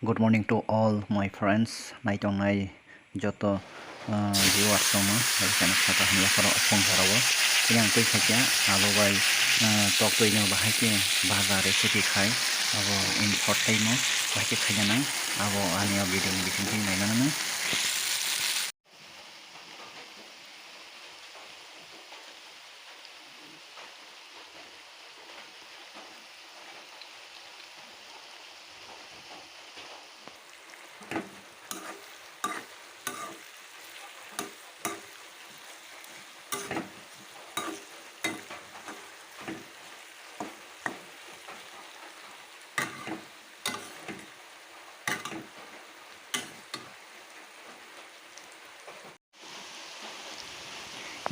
Good morning to all my friends. Naitongnai joto viewers songo kana khata hamla khara phone kharawo yang tui khakya abo bai tok tui no bahai ke bazar e chuti khai abo in short time mo bahai ke khajana abo ani video ni bisin nainana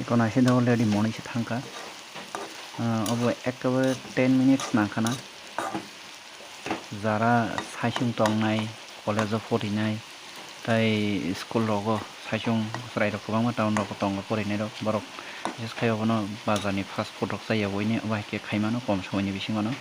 ikona se do already morning se thangka abo ekbaরে 10 minutes নাখানা যারা সাইসুং টংনাই কলেজও পড়িনাই তাই school রগো সাইসুং রাই rock गोबां town रक टंग फरायनाय रक बरक बिसेस खायावनो बाजारनि fast food रक जायो बयनि बाहायके खाइमानो कम समयनि बिसिङावनो